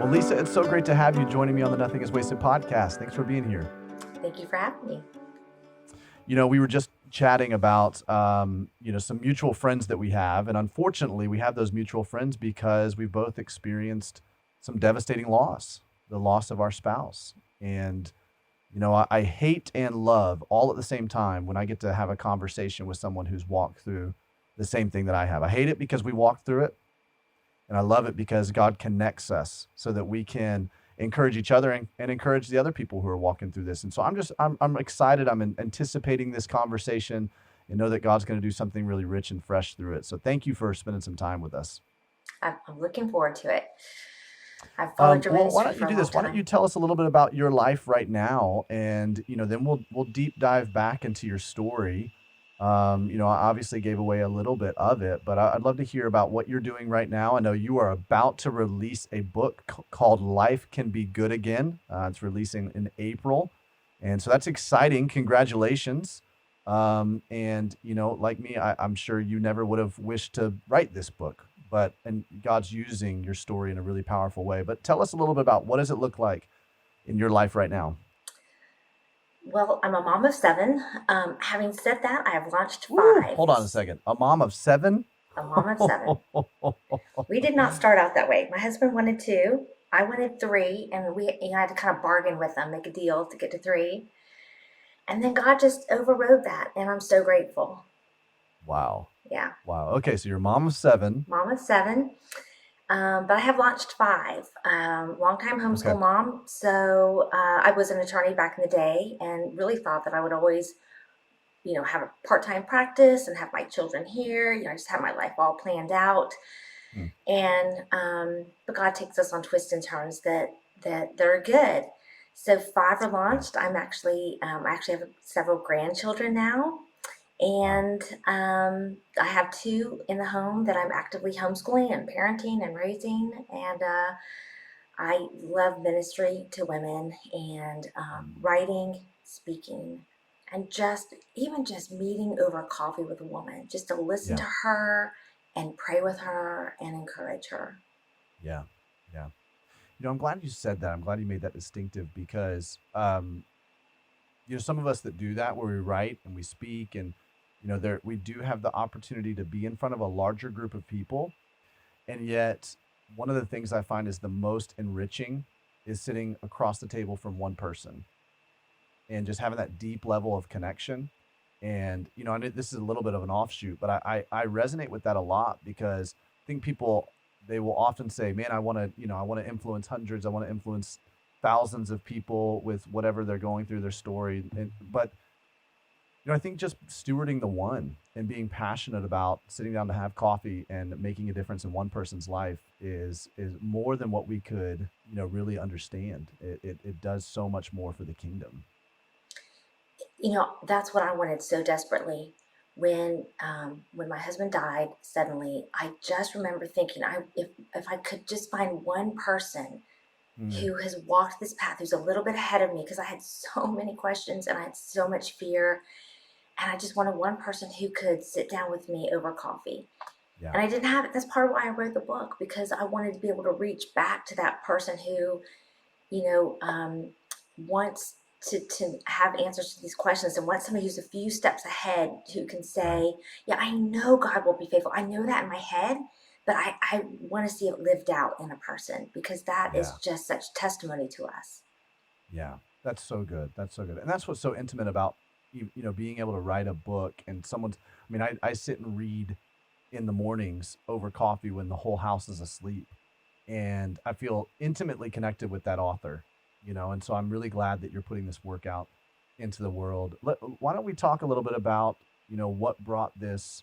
Well, Lisa, it's so great to have you joining me on the Nothing is Wasted podcast. Thanks for being here. Thank you for having me. We were just chatting about, some mutual friends that we have. And unfortunately, we have those mutual friends because we've both experienced some devastating loss, the loss of our spouse. And, I hate and love all at the same time when I get to have a conversation with someone who's walked through the same thing that I have. I hate it because we walked through it. And I love it because God connects us so that we can encourage each other and encourage the other people who are walking through this. And so I'm excited. I'm anticipating this conversation and know that God's going to do something really rich and fresh through it. So thank you for spending some time with us. I'm looking forward to it. I've followed your ministry why don't you for a do long this? Why don't time. you tell us a little bit about your life right now, and then we'll deep dive back into your story. I obviously gave away a little bit of it, but I'd love to hear about what you're doing right now. I know you are about to release a book called Life Can Be Good Again. It's releasing in April. And so that's exciting. Congratulations. Like me, I'm sure you never would have wished to write this book, and God's using your story in a really powerful way. But tell us a little bit about what does it look like in your life right now? Well, I'm a mom of 7. Having said that, I have launched 5. Ooh, hold on a second. A mom of 7? A mom of 7. We did not start out that way. My husband wanted 2. I wanted 3, and we had to kind of bargain with them, make a deal to get to 3. And then God just overrode that, and I'm so grateful. Wow. Yeah. Wow. Okay, so you're mom of 7. Mom of 7. But I have launched 5. Long-time homeschool mom. So I was an attorney back in the day and really thought that I would always, have a part-time practice and have my children here. I just have my life all planned out. And but God takes us on twists and turns that they're good. So 5 are launched. I actually have several grandchildren now. And I have 2 in the home that I'm actively homeschooling and parenting and raising. And I love ministry to women and writing, speaking, and just meeting over coffee with a woman, just to listen to her and pray with her and encourage her. Yeah. Yeah. I'm glad you said that. I'm glad you made that distinctive because, some of us that do that where we write and we speak and, we do have the opportunity to be in front of a larger group of people. And yet one of the things I find is the most enriching is sitting across the table from one person and just having that deep level of connection. And, this is a little bit of an offshoot, but I resonate with that a lot because I think people, they will often say, man, I want to influence hundreds. I want to influence thousands of people with whatever they're going through, their story. But I think just stewarding the one and being passionate about sitting down to have coffee and making a difference in one person's life is more than what we could, really understand. It does so much more for the kingdom. That's what I wanted so desperately. When my husband died suddenly, I just remember thinking, if I could just find one person who has walked this path, who's a little bit ahead of me, because I had so many questions and I had so much fear. And I just wanted one person who could sit down with me over coffee. Yeah. And I didn't have it. That's part of why I wrote the book, because I wanted to be able to reach back to that person who, wants to have answers to these questions and wants somebody who's a few steps ahead who can say, yeah, I know God will be faithful. I know that in my head, but I want to see it lived out in a person, because that is just such testimony to us. Yeah, that's so good. That's so good. And that's what's so intimate about being able to write a book and I sit and read in the mornings over coffee when the whole house is asleep, and I feel intimately connected with that author, and so I'm really glad that you're putting this work out into the world. Why don't we talk a little bit about, what brought this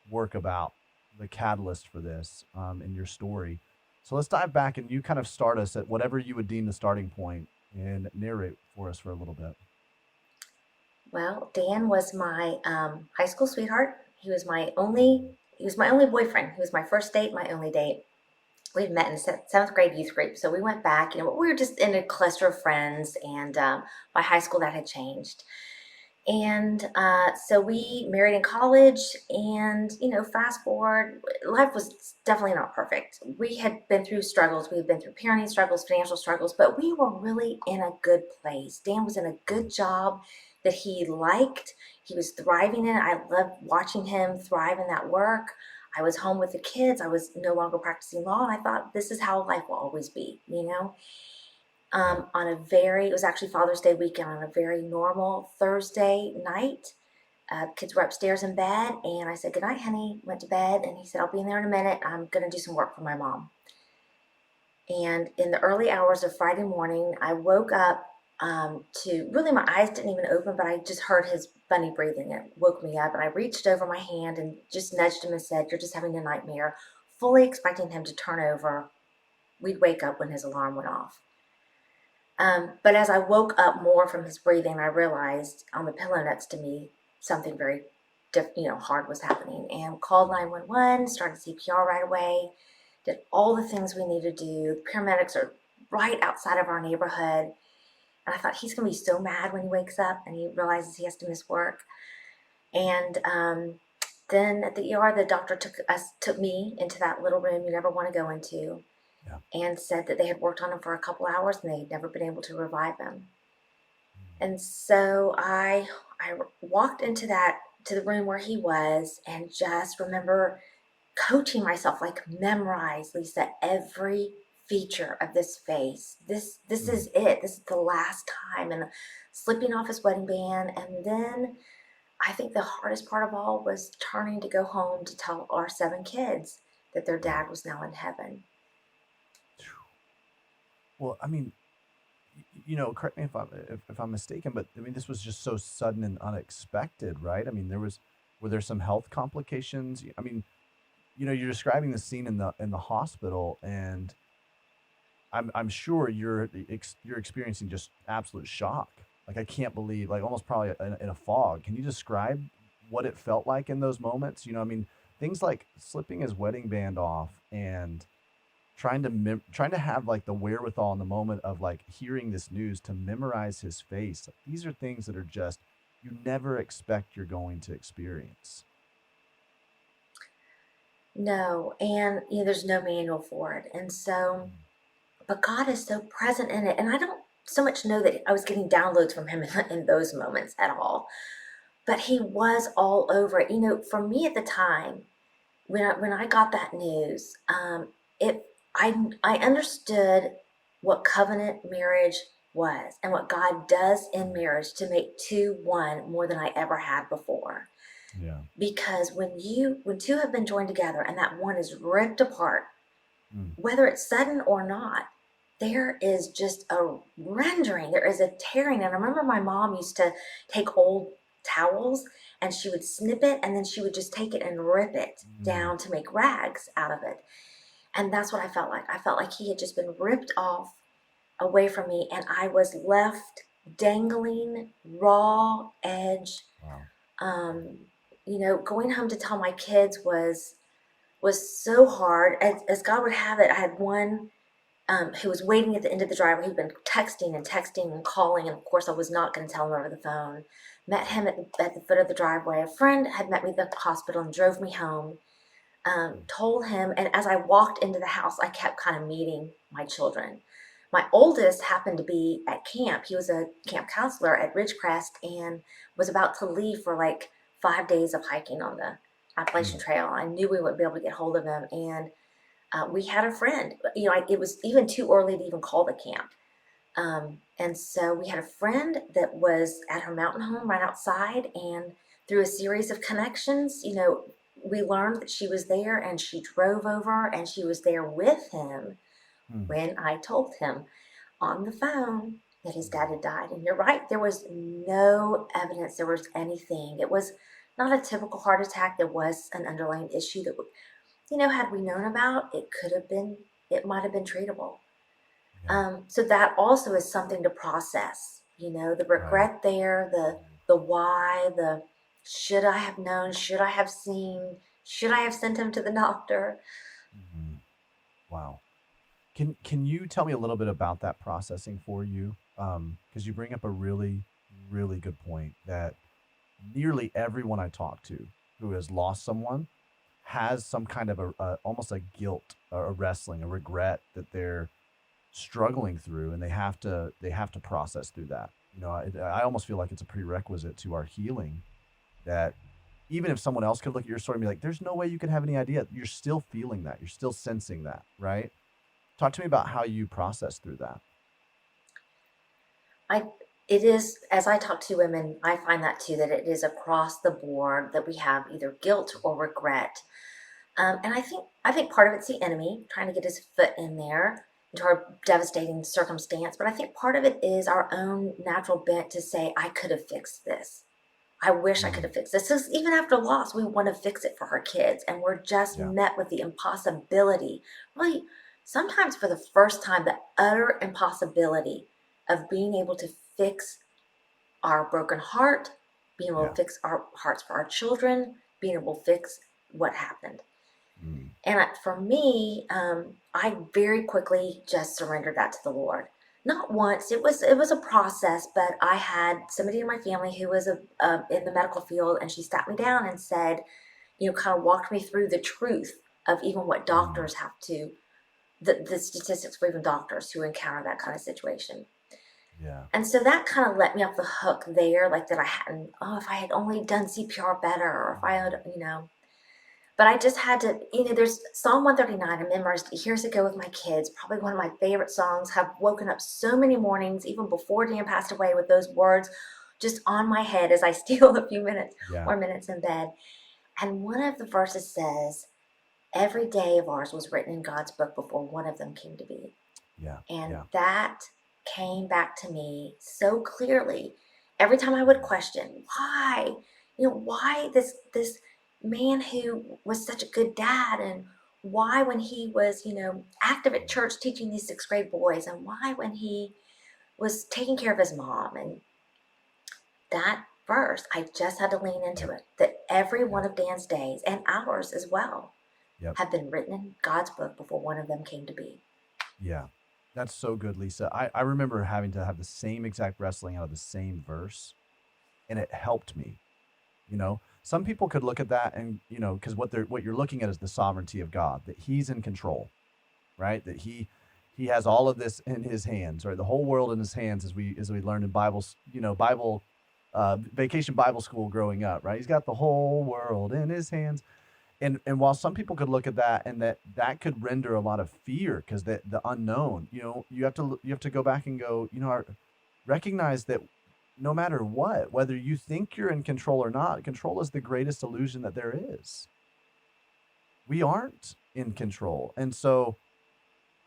work about, the catalyst for this, in your story. So let's dive back and you kind of start us at whatever you would deem the starting point and narrate for us for a little bit. Well, Dan was my high school sweetheart. He was my only boyfriend. He was my first date, my only date. We'd met in 7th grade youth group. So we went back, we were just in a cluster of friends, and by high school that had changed. And so we married in college, and fast forward, life was definitely not perfect. We had been through struggles. We had been through parenting struggles, financial struggles, but we were really in a good place. Dan was in a good job that he liked. He was thriving in it. I loved watching him thrive in that work. I was home with the kids. I was no longer practicing law, and I thought this is how life will always be. Yeah. It was actually Father's Day weekend on a very normal Thursday night. Kids were upstairs in bed, and I said, "Good night, honey." Went to bed, and he said, "I'll be in there in a minute. I'm going to do some work for my mom." And in the early hours of Friday morning, I woke up to really, my eyes didn't even open, but I just heard his funny breathing. It woke me up, and I reached over my hand and just nudged him and said, "You're just having a nightmare," fully expecting him to turn over. We'd wake up when his alarm went off. But as I woke up more from his breathing, I realized on the pillow next to me something very, hard was happening. And called 911, started CPR right away, did all the things we need to do. The paramedics are right outside of our neighborhood. And I thought, he's going to be so mad when he wakes up and he realizes he has to miss work. And then at the ER, the doctor took me into that little room you never want to go into, Yeah. and said that they had worked on him for a couple hours and they'd never been able to revive him. And so I walked into that to the room where he was, and just remember coaching myself, like, memorize, Lisa, every feature of this face. This Mm. is it. This is the last time. And slipping off his wedding band. And then I think the hardest part of all was turning to go home to tell our 7 kids that their Yeah. dad was now in heaven. Well, I mean, correct me if I'm mistaken, but I mean, this was just so sudden and unexpected, right? I mean, were there some health complications? I mean, you're describing the scene in the hospital, and I'm sure you're experiencing just absolute shock. Like, I can't believe, like, almost probably in a fog. Can you describe what it felt like in those moments? I mean, things like slipping his wedding band off and trying to have like the wherewithal in the moment of like hearing this news to memorize his face. Like, these are things that are just you never expect you're going to experience. No, and there's no manual for it. And so, Mm. but God is so present in it. And I don't so much know that I was getting downloads from him in those moments at all, but he was all over it. For me at the time, when I got that news, it I understood what covenant marriage was and what God does in marriage to make two one more than I ever had before. Yeah. Because when two have been joined together and that one is ripped apart, Mm. whether it's sudden or not, there is just a rendering, there is a tearing. And I remember my mom used to take old towels and she would snip it, and then she would just take it and rip it Mm. down to make rags out of it. And that's what I felt like. I felt like he had just been ripped off away from me, and I was left dangling, raw edge. Wow. Um, going home to tell my kids was so hard. As God would have it, I had one who was waiting at the end of the driveway. He'd been texting and texting and calling, and of course I was not going to tell him over the phone. Met him at the foot of the driveway. A friend had met me at the hospital and drove me home. Told him, and as I walked into the house, I kept kind of meeting my children. My oldest happened to be at camp. He was a camp counselor at Ridgecrest and was about to leave for like 5 days of hiking on the Appalachian Mm. Trail. I knew we wouldn't be able to get hold of him, and we had a friend. It was even too early to even call the camp. And so we had a friend that was at her mountain home right outside, and through a series of connections, we learned that she was there, and she drove over and she was there with him Mm. when I told him on the phone that his dad Mm. had died. And you're right, there was no evidence there was anything. It was not a typical heart attack. There was an underlying issue that, had we known about, it might have been treatable. Yeah. So that also is something to process. The Right. regret there, the why, the should I have known, should I have seen, should I have sent him to the doctor. Mhm. Wow. Can you tell me a little bit about that processing for you? Because you bring up a really, really good point that nearly everyone I talk to who has lost someone has some kind of a almost a guilt, a wrestling, a regret that they're struggling through, and they have to process through that. I almost feel like it's a prerequisite to our healing, that even if someone else could look at your story and be like, there's no way you could have any idea, you're still feeling that, you're still sensing that, right? Talk to me about how you process through that. I it is, as I talk to women, I find that too, that it is across the board that we have either guilt or regret. And I think part of it's the enemy trying to get his foot in there into our devastating circumstance. But I think part of it is our own natural bent to say, I could have fixed this. I wish I could Mm, have fixed this. So even after loss, we want to fix it for our kids. And we're just yeah, met with the impossibility. Really, sometimes for the first time, the utter impossibility of being able to fix our broken heart, being able to yeah, fix our hearts for our children, being able to fix what happened. mm, And for me, I very quickly just surrendered that to the Lord. Not once. It was a process, but I had somebody in my family who was in the medical field, and she sat me down and said, kind of walked me through the truth of even what mm, doctors have to, the statistics for even doctors who encounter that kind of situation. yeah, And so that kind of let me off the hook there, like that I hadn't, oh, if I had only done CPR better, or if I mm, had. But I just had to, there's Psalm 139 I memorized years ago with my kids, probably one of my favorite songs. Have woken up so many mornings, even before Dan passed away, with those words just on my head as I steal a few minutes yeah, more minutes in bed. And one of the verses says, every day of ours was written in God's book before one of them came to be. yeah, And yeah, that came back to me so clearly every time I would mm, question why, why this man who was such a good dad, and why when he was, active at mm, church teaching these sixth grade boys, and why when he was taking care of his mom. And that verse, I just had to lean into yep, it, that every one yep, of Dan's days, and ours as well, yep, have been written in God's book before one of them came to be. yeah. That's so good, Lisa. I remember having to have the same exact wrestling out of the same verse, and it helped me. Some people could look at that and, because what you're looking at is the sovereignty of God, that He's in control, right? That He has all of this in His hands, right? The whole world in His hands, as we learned in Bible, vacation Bible school growing up, right? He's got the whole world in His hands. And while some people could look at that, and that could render a lot of fear, because the unknown, you have to go back and go, recognize that no matter what, whether you think you're in control or not, control is the greatest illusion that there is. We aren't in control. And so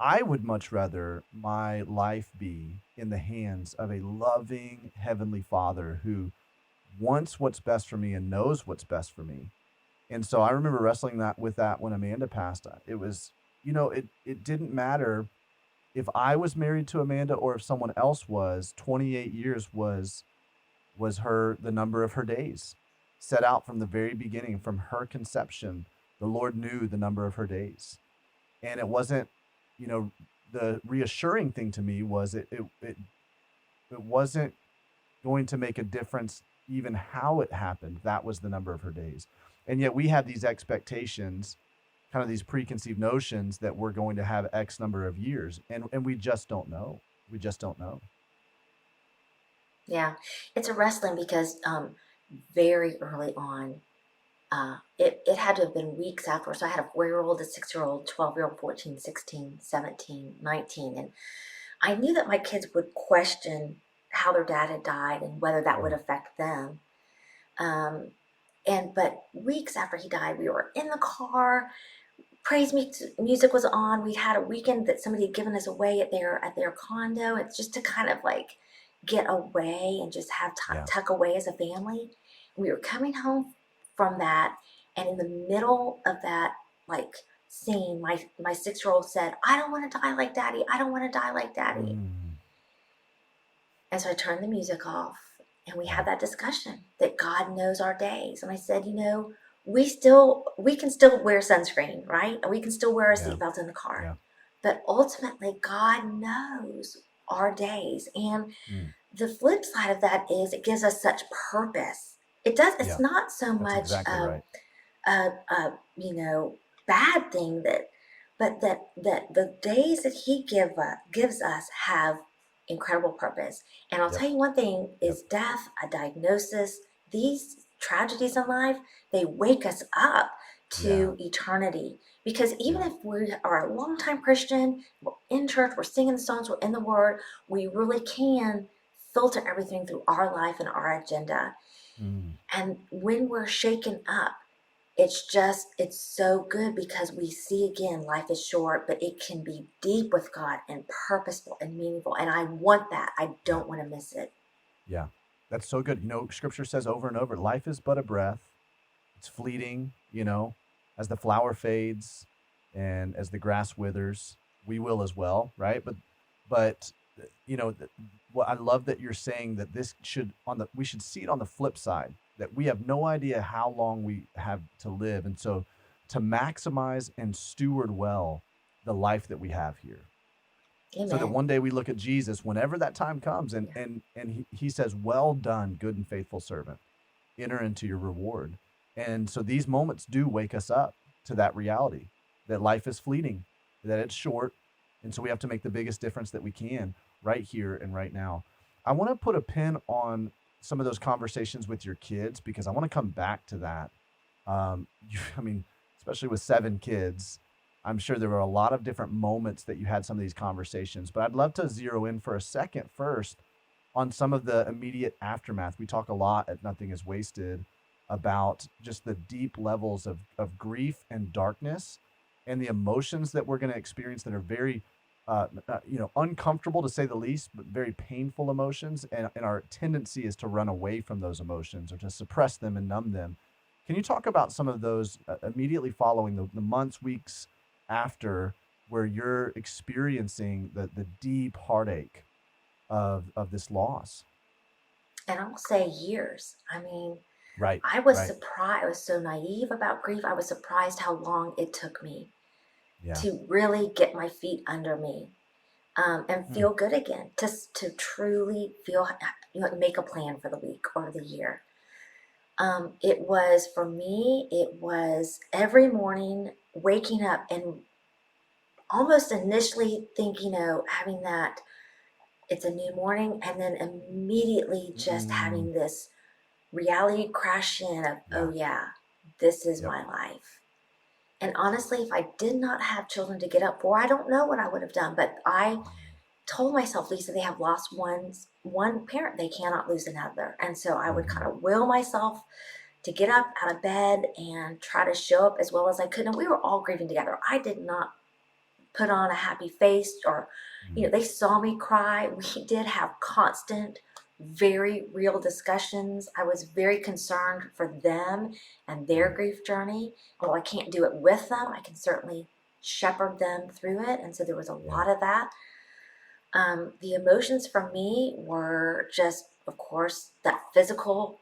I would much rather my life be in the hands of a loving Heavenly Father who wants what's best for me and knows what's best for me. And so I remember wrestling that when Amanda passed. It was, it didn't matter if I was married to Amanda or if someone else was. 28 years was her the number of her days. Set out from the very beginning, from her conception, the Lord knew the number of her days. And it wasn't, you know, the reassuring thing to me was it wasn't going to make a difference even how it happened. That was the number of her days. And yet we have these expectations, kind of these preconceived notions that we're going to have X number of years. And we just don't know. We just don't know. Yeah, it's a wrestling because very early on, it had to have been weeks after. So I had a 4 year old, a 6 year old, 12 year old, 14, 16, 17, 19. And I knew that my kids would question how their dad had died and whether that would Mm, affect them. Um, but weeks after he died, we were in the car. Music was on. We had a weekend that somebody had given us away at their condo. It's just to kind of like get away and just have yeah. tuck away as a family. We were coming home from that, and in the middle of that like scene, my 6 year old said, "I don't want to die like Daddy. I don't want to die like Daddy." Mm, And so I turned the music off, and we yeah. had that discussion that God knows our days. And I said, we can still wear sunscreen, right? And we can still wear our Yeah. seatbelts in the car. Yeah. But ultimately, God knows our days. And Mm, the flip side of that is it gives us such purpose It does. It's Yeah, not so that's much exactly right. you know, bad thing that, but that the days that He gives us have incredible purpose. And I'll Yep. tell you one thing: Yep. is death, a diagnosis, these tragedies in life, they wake us up Yeah. to eternity. Because even Yeah. if we are a longtime Christian, we're in church, we're singing the songs, we're in the Word, we really can filter everything through our life and our agenda. Mm. And when we're shaken up, it's so good because we see again, life is short, but it can be deep with God and purposeful and meaningful. And I want that. I Yeah. don't want to miss it. Yeah. That's so good. Scripture says over and over, life is but a breath. It's fleeting, as the flower fades and as the grass withers, we will as well, right? But what I love that you're saying that this should we should see it on the flip side that we have no idea how long we have to live, and so to maximize and steward well the life that we have here, so that Amen. one day we look at Jesus whenever that time comes, and Yeah. he says, "Well done, good and faithful servant. Enter into your reward." And so these moments do wake us up to that reality that life is fleeting, that it's short. And so we have to make the biggest difference that we can right here and right now. I want to put a pin on some of those conversations with your kids because I want to come back to that. I mean, especially with 7 kids, I'm sure there were a lot of different moments that you had some of these conversations, but I'd love to zero in for a second first on some of the immediate aftermath. We talk a lot at Nothing is Wasted about just the deep levels of grief and darkness and the emotions that we're going to experience that are very, uncomfortable to say the least, but very painful emotions. And our tendency is to run away from those emotions or to suppress them and numb them. Can you talk about some of those immediately following the months, weeks after where you're experiencing the deep heartache of this loss? And I'll say years. I mean, Right, I was right. surprised. I was so naive about grief. I was surprised how long it took me Yeah. to really get my feet under me, and Mm, feel good again, to truly feel, make a plan for the week or the year. It was for me, it was every morning waking up and almost initially thinking, having that it's a new morning, and then immediately just mm, having this reality crash in of, yeah. oh yeah, this is Yep. my life. And honestly, if I did not have children to get up for, I don't know what I would have done. But I Mm, told myself, Lisa, they have lost one parent, they cannot lose another. And so I would kind mhm, of will myself to get up out of bed and try to show up as well as I could. And we were all grieving together. I did not put on a happy face or, mm, they saw me cry. We did have constant, very real discussions. I was very concerned for them and their mm, grief journey. Well, I can't do it with them. I can certainly shepherd them through it. And so there was a yeah. lot of that. The emotions for me were just, of course, that physical,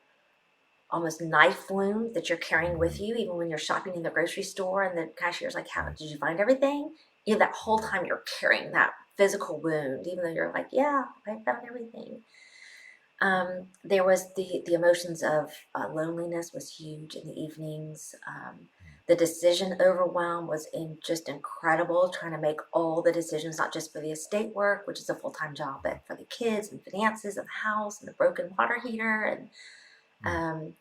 almost knife wound that you're carrying with Mhm, you, even when you're shopping in the grocery store and the cashier's like, "How right. did you find everything?" That whole Mhm, time you're carrying that physical wound, even though you're like, "Yeah, I found everything." There was the emotions of loneliness was huge in the evenings. mm, The decision overwhelm was just incredible. Trying to make all the decisions, not just for the estate work, which is a full time job, yeah. but for the kids and finances and the house and the broken water heater. And Mm, um,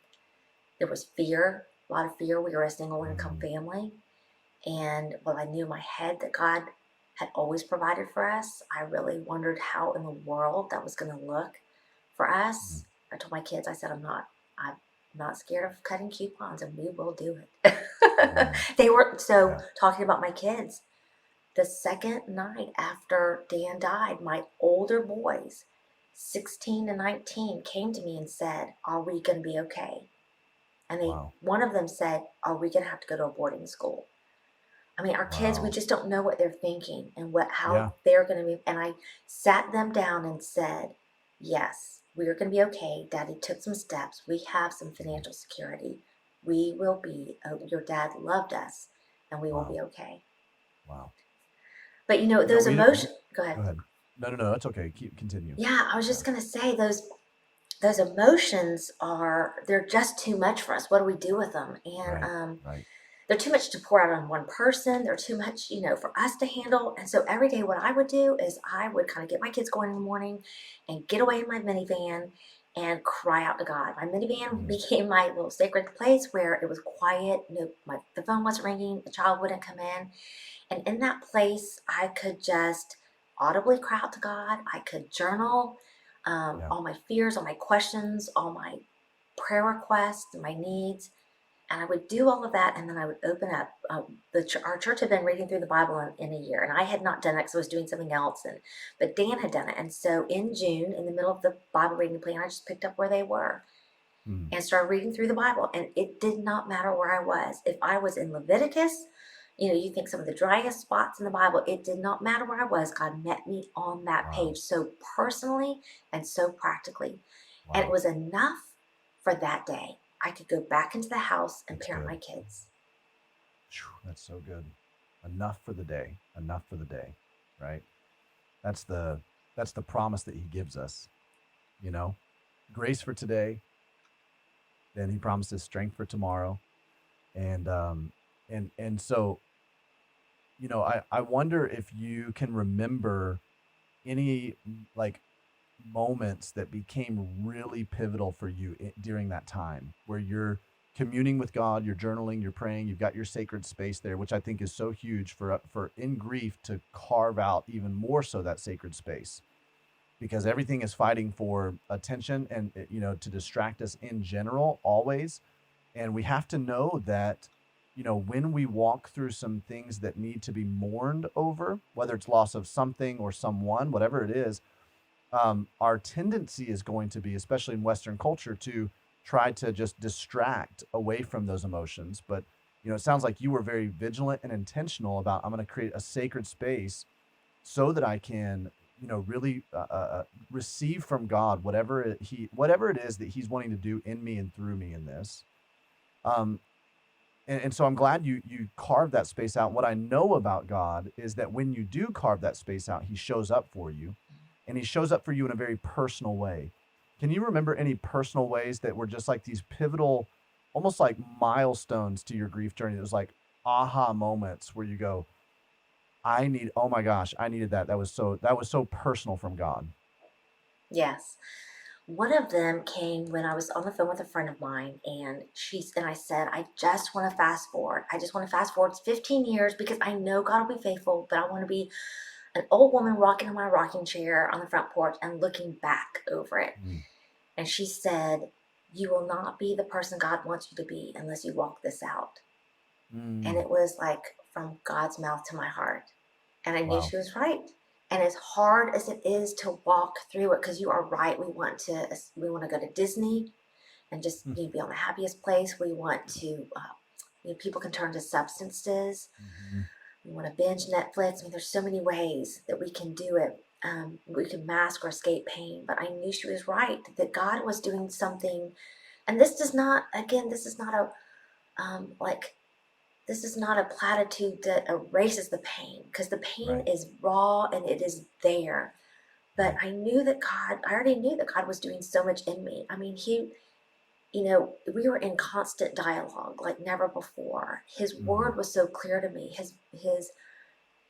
there was fear, a lot of fear. We were a single income mm, family, and while I knew in my head that God had always provided for us, I really wondered how in the world that was going to look for mm, us. I told my kids, I said, I'm not scared of cutting coupons, and we will do it. mm, They were so yeah. talking about my kids. The second night after Dan died, my older boys, 16 and 19, came to me and said, "Are we going to be okay?" And Wow. one of them said, "Are we going to have to go to a boarding school?" I mean, our kids, we Wow. just don't know what they're thinking and Yeah. how they're going to be. And I sat them down and said, "Yes, we are going to be okay. Daddy took some steps. We have some Mhm, financial security. We will be, your dad loved us, and we will wow. be okay." Wow. But those We don't. Go ahead. Go ahead. No, no, no. That's okay. Continue. Yeah, I was Yeah. just going to say those those emotions they're just too much for us. What do we do with them? And Right. Right. they're too much to pour out on one person. They're too much, for us to handle. And so every day, what I would do is I would kind of get my kids going in the morning and get away in my minivan and cry out to God. My minivan Mm, became my little sacred place where it was quiet. The phone wasn't ringing. The child wouldn't come in. And in that place, I could just audibly cry out to God. I could journal yeah. all my fears, all my questions, all my prayer requests, my needs. And I would do all of that, and then I would open up. Our church had been reading through the Bible in a year, and I had not done it because I was doing something else. But Dan had done it, and so in June, in the middle of the Bible reading plan, I just picked up where they were Mm, and started reading through the Bible. And it did not matter where I was. If I was in Leviticus, you think some of the driest spots in the Bible, it did not matter where I was. God met me on that wow. page so personally and so practically. And it Wow. was enough for that day. I could go back into the house and That's parent good. my kids. That's so good. Enough for the day. Enough for the day. Right. That's the that's the promise that he gives us. You know, grace for today. Then he promises strength for tomorrow. And so I wonder if you can remember any like moments that became really pivotal for you during that time where you're communing with God, you're journaling, you're praying, you've got your sacred space there, which I think is so huge for in grief to carve out even more so that sacred space because everything is fighting for attention and to distract us in general always. And we have to know that when we walk through some things that need to be mourned over, whether it's loss of something or someone, whatever it is, our tendency is going to be, especially in Western culture, to try to just distract away from those emotions. But it sounds like you were very vigilant and intentional about I'm going to create a sacred space so that I can, really receive from God whatever it is that He's wanting to do in me and through me in this. Um, and so I'm glad you carved that space out. What I know about God is that when you do carve that space out, He shows up for you, and He shows up for you in a very personal way. Can you remember any personal ways that were just like these pivotal, almost like milestones to your grief journey? It was like aha moments where you go, oh my gosh, I needed that. That was so personal from God. Yes. One of them came when I was on the phone with a friend of mine, and I said, I just want to fast forward. I just want to fast forward 15 years because I know God will be faithful, but I want to be an old woman rocking in my rocking chair on the front porch and looking back over it. Mm, And she said, you will not be the person God wants you to be unless you walk this out. And mm, it was like from God's mouth to my heart. And I knew wow. she was right. And as hard as it is to walk through it, because you are right, we want to go to Disney and just Mm, be on the happiest place. We want to, people can turn to substances. mhm, We want to binge Netflix. I mean, there's so many ways that we can do it. We can mask or escape pain. But I knew she was right that God was doing something. And this does not, again, like this is not a platitude that erases the pain because the pain right, is raw and it is there. But right. I already knew that God was doing so much in me. I mean, we were in constant dialogue like never before. His Mhm, word was so clear to me. His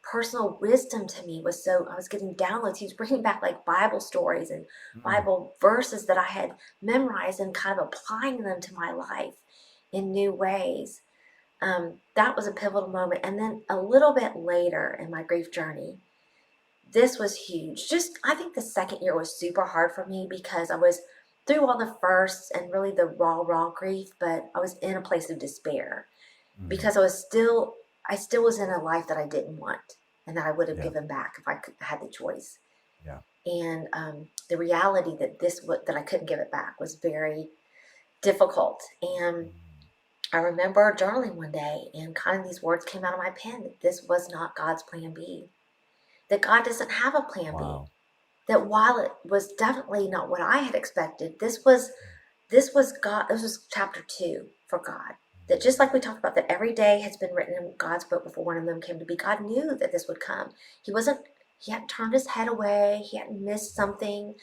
personal wisdom to me was so, I was getting downloads. He was bringing back like Bible stories and mm, Bible verses that I had memorized and kind of applying them to my life in new ways. That was a pivotal moment. And then a little bit later in my grief journey, this was huge. Just, I think the second year was super hard for me because I was through all the firsts and really the raw grief, but I was in a place of despair mhm, because I still was in a life that I didn't want and that I would have yeah, given back if I had the choice. yeah. And the reality that I couldn't give it back was very difficult. And Mm, I remember journaling one day and kind of these words came out of my pen that this was not God's plan B, that God doesn't have a plan B, wow. that while it was definitely not what I had expected, this was chapter 2 for God. That just like we talked about, that every day has been written in God's book before one of them came to be. God knew that this would come. He hadn't turned his head away. He hadn't missed Yeah. something.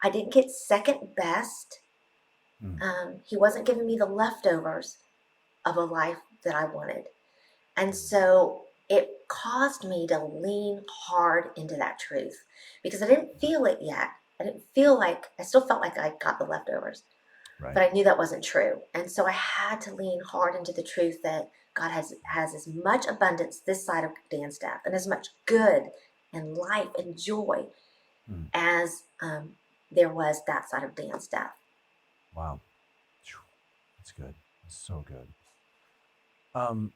I didn't get second best. Mm. He wasn't giving me the leftovers of a life that I wanted. And Mm. so it caused me to lean hard into that truth because I didn't feel it yet. I didn't feel like, I still felt like I got the leftovers, but Right. I knew that wasn't true. And so I had to lean hard into the truth that God has as much abundance this side of Dan's death and as much good and life and joy Mm. as there was that side of Dan's death. Wow. Phew. That's good. That's so good. Um,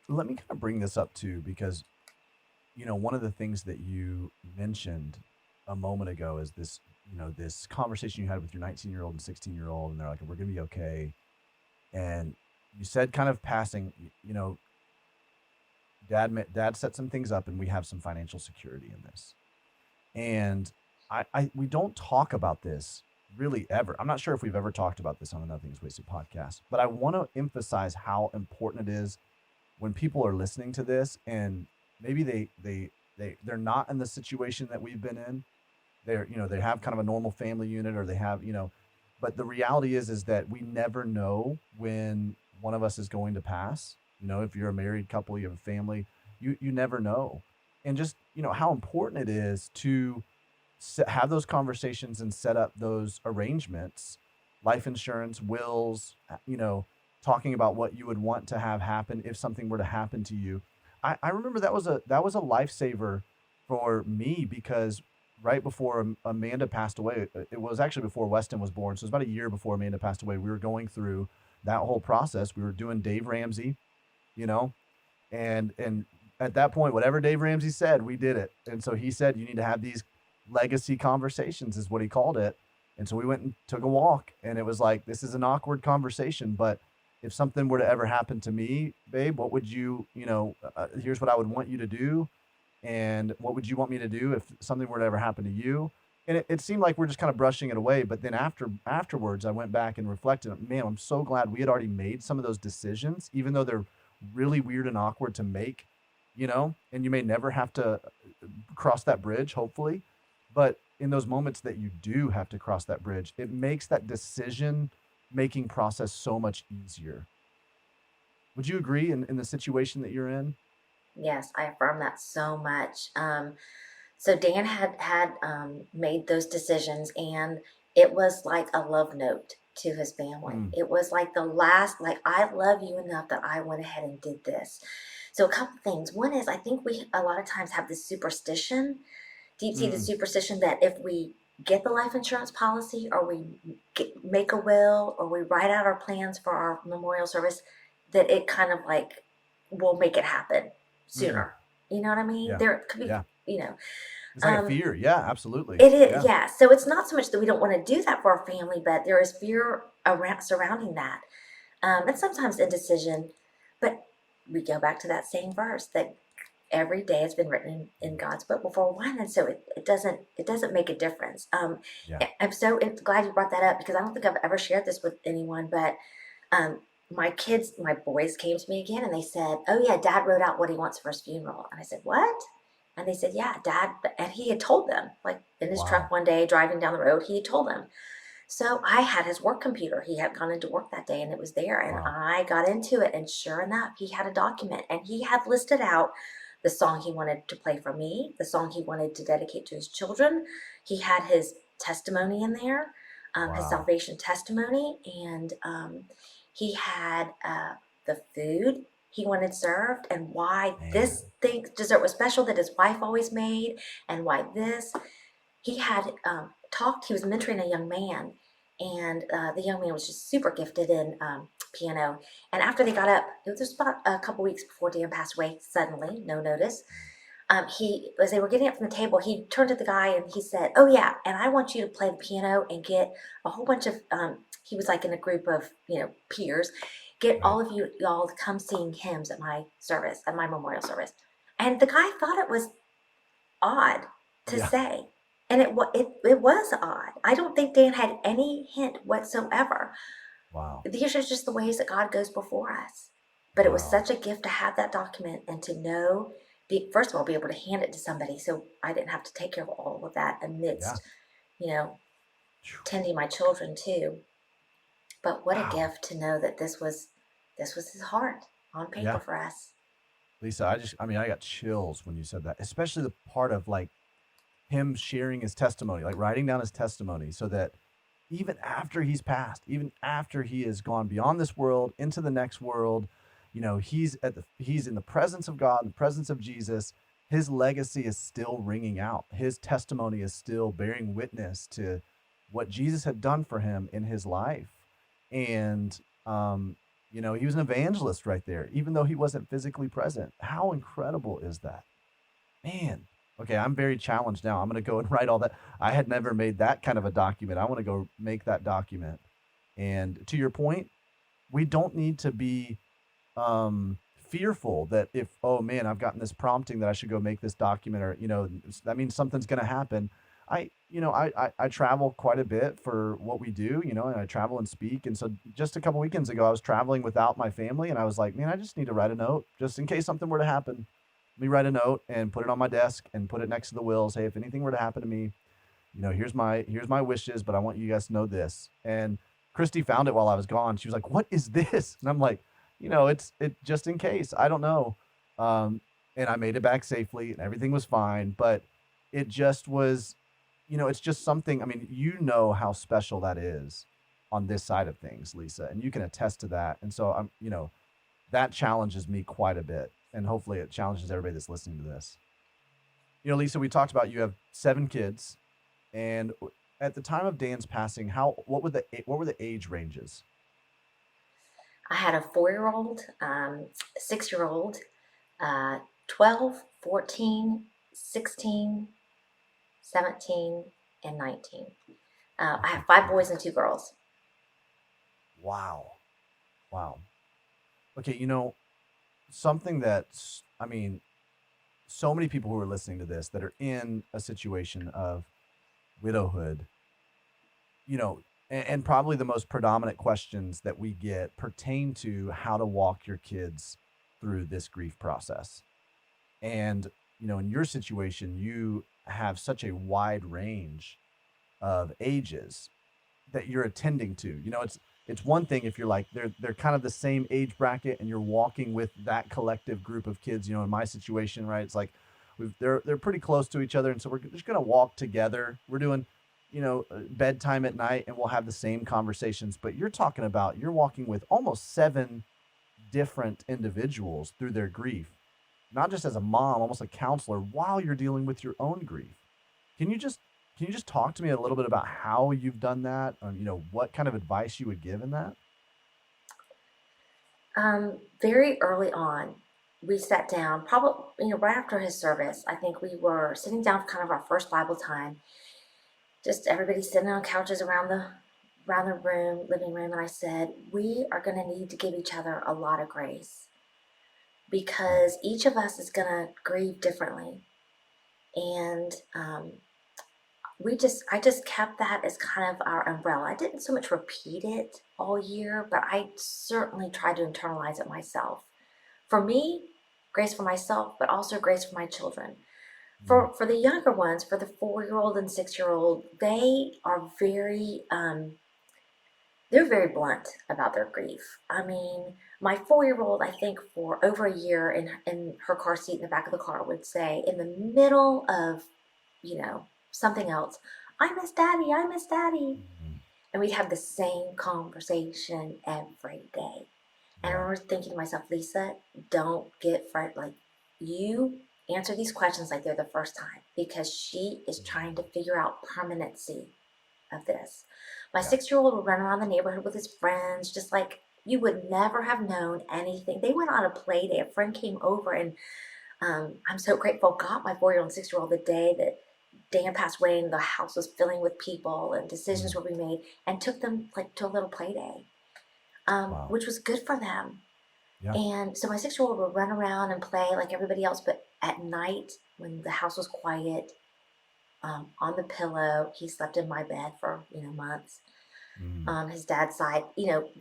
Let me kind of bring this up too, because one of the things that you mentioned a moment ago is this, this conversation you had with your 19-year-old and 16-year-old, and they're like, "We're gonna be okay." And you said, kind of passing, dad set some things up, and we have some financial security in this. And we don't talk about this really ever. I'm not sure if we've ever talked about this on a Nothing's Wasted podcast, but I want to emphasize how important it is when people are listening to this, and maybe they're not in the situation that we've been in. They have kind of a normal family unit, or they have, but the reality is that we never know when one of us is going to pass. If you're a married couple, you have a family, you never know. And just, how important it is to have those conversations and set up those arrangements, life insurance, wills, talking about what you would want to have happen if something were to happen to you. I remember that was a lifesaver for me, because right before Amanda passed away, it was actually before Weston was born. So it was about a year before Amanda passed away. We were going through that whole process. We were doing Dave Ramsey, you know, and at that point, whatever Dave Ramsey said, we did it. And so he said, you need to have these legacy conversations, is what he called it. And so we went and took a walk, and it was like, this is an awkward conversation, but if something were to ever happen to me, babe, what would here's what I would want you to do. And what would you want me to do if something were to ever happen to you? And it seemed like we're just kind of brushing it away. But then afterwards, I went back and reflected, man, I'm so glad we had already made some of those decisions, even though they're really weird and awkward to make, and you may never have to cross that bridge, hopefully. But in those moments that you do have to cross that bridge, it makes that decision making process so much easier. Would you agree in the situation that you're in? Yes, I affirm that so much. So Dan had made those decisions, and it was like a love note to his family. Mm. It was like the last, like, I love you enough that I went ahead and did this. So a couple things. One is, I think we a lot of times have this superstition, deep-seated Mm. superstition, that if we get the life insurance policy, or we make a will, or we write out our plans for our memorial service, that it kind of like will make it happen Mm-mm. sooner. You know what I mean? Yeah. There could be, Yeah. you know, It's like a um, fear. Yeah, absolutely. it is, Yeah. yeah. So it's not so much that we don't want to do that for our family, but there is fear around surrounding that, and sometimes indecision. But we go back to that same verse that every day has been written in God's book before one, and so it doesn't make a difference. Yeah. I'm so glad you brought that up, because I don't think I've ever shared this with anyone, but um, my boys came to me again, and they said, "Oh yeah, Dad wrote out what he wants for his funeral." And I said, "What?" And they said, "Yeah, Dad," and he had told them, like in his truck Wow. one day driving down the road, he had told them. So I had his work computer. He had gone into work that day, and it was there. And Wow. I got into it, and sure enough, he had a document, and he had listed out the song he wanted to play for me, the song he wanted to dedicate to his children. He had his testimony in there, his Wow. salvation testimony, and he had the food he wanted served, and why Man. this thing dessert was special that his wife always made, and why this he had talked. He was mentoring a young man, and the young man was just super gifted in piano. And after they got up, it was just about a couple weeks before Dan passed away. Suddenly, no notice, he as they were getting up from the table, he turned to the guy and he said, "Oh yeah, and I want you to play the piano and get a whole bunch of." He was like in a group of peers. Get Right. all of you y'all to come sing hymns at my service, at my memorial service. And the guy thought it was odd to Yeah. say. And it was odd. I don't think Dan had any hint whatsoever. Wow. These are just the ways that God goes before us. But it was Wow. such a gift to have that document and to know, first of all, be able to hand it to somebody, so I didn't have to take care of all of that Yeah. amidst, you know, Phew. tending my children too. But what a Wow. gift to know that this was his heart on paper Yeah. for us. Lisa, I mean, I got chills when you said that, especially the part of like him sharing his testimony, like writing down his testimony so that even after he's passed, even after he has gone beyond this world into the next world, he's in the presence of God, in the presence of Jesus. His legacy is still ringing out. His testimony is still bearing witness to what Jesus had done for him in his life. And he was an evangelist right there, even though he wasn't physically present. How incredible is that? Man. Okay, I'm very challenged now. I'm going to go and write all that. I had never made that kind of a document. I want to go make that document. And to your point, we don't need to be fearful that if, oh man, I've gotten this prompting that I should go make this document, or that means something's going to happen. I travel quite a bit for what we do, and I travel and speak. And so just a couple weekends ago, I was traveling without my family, and I was like, man, I just need to write a note just in case something were to happen. Let me write a note and put it on my desk and put it next to the will. Say, if anything were to happen to me, here's my wishes, but I want you guys to know this. And Christy found it while I was gone. She was like, "What is this?" And I'm like, it's just in case. I don't know. And I made it back safely, and everything was fine. But it just was, it's just something. I mean, how special that is on this side of things, Lisa, and you can attest to that. And so that challenges me quite a bit, and hopefully it challenges everybody that's listening to this. Lisa, we talked about you have 7 kids, and at the time of Dan's passing, what were the age ranges? I had a 4-year-old, 6-year-old, uh, 12, 14, 16, 17, and 19. I have 5 boys and 2 girls. Wow, wow. Okay, something that's, I mean, so many people who are listening to this that are in a situation of widowhood, and probably the most predominant questions that we get pertain to how to walk your kids through this grief process. And, in your situation, you have such a wide range of ages that you're attending to. It's one thing if you're like they're kind of the same age bracket and you're walking with that collective group of kids. In my situation, right? It's like they're pretty close to each other, and so we're just gonna walk together. We're doing bedtime at night, and we'll have the same conversations. But you're walking with almost 7 different individuals through their grief, not just as a mom, almost a counselor, while you're dealing with your own grief. Can you just can you just talk to me a little bit about how you've done that? What kind of advice you would give in that? Very early on, we sat down, probably, right after his service. I think we were sitting down for kind of our first Bible time, just everybody sitting on couches around the room, living room, and I said, we are going to need to give each other a lot of grace Mm, because each of us is going to grieve differently. And I just kept that as kind of our umbrella. I didn't so much repeat it all year, but I certainly tried to internalize it myself. For me, grace for myself, but also grace for my children. mm, For the younger ones, for the 4-year-old and 6-year-old, they're very blunt about their grief. I mean, my 4-year-old, I think for over a year in her car seat in the back of the car would say in the middle of, something else, I miss daddy, I miss daddy. mm. And we'd have the same conversation every day. And I Yeah. remember thinking to myself, Lisa, don't get frightened. Like, you answer these questions like they're the first time because she is trying to Mm. figure out permanency of this. My Yeah. 6-year-old would run around the neighborhood with his friends, just like you would never have known anything. They went on a play day. A friend came over, and I'm so grateful. Got my 4-year-old and 6-year-old the day that Dan passed away, and the house was filling with people, and decisions Mm. were being made, and took them like to a little play day, Wow. which was good for them. Yeah. And so my 6-year-old would run around and play like everybody else, but at night when the house was quiet, on the pillow, he slept in my bed for months. Mm. His dad's side,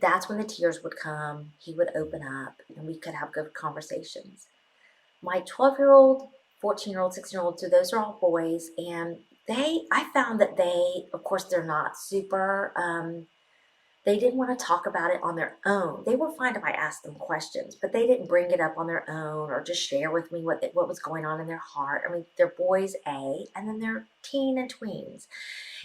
that's when the tears would come. He would open up, and we could have good conversations. My 12-year-old, 14-year-old, 16-year-old, so those are all boys, and I found that of course, they're not super. They didn't want to talk about it on their own. They were fine if I asked them questions, but they didn't bring it up on their own or just share with me what was going on in their heart. I mean, they're boys A, and then they're teen and tweens,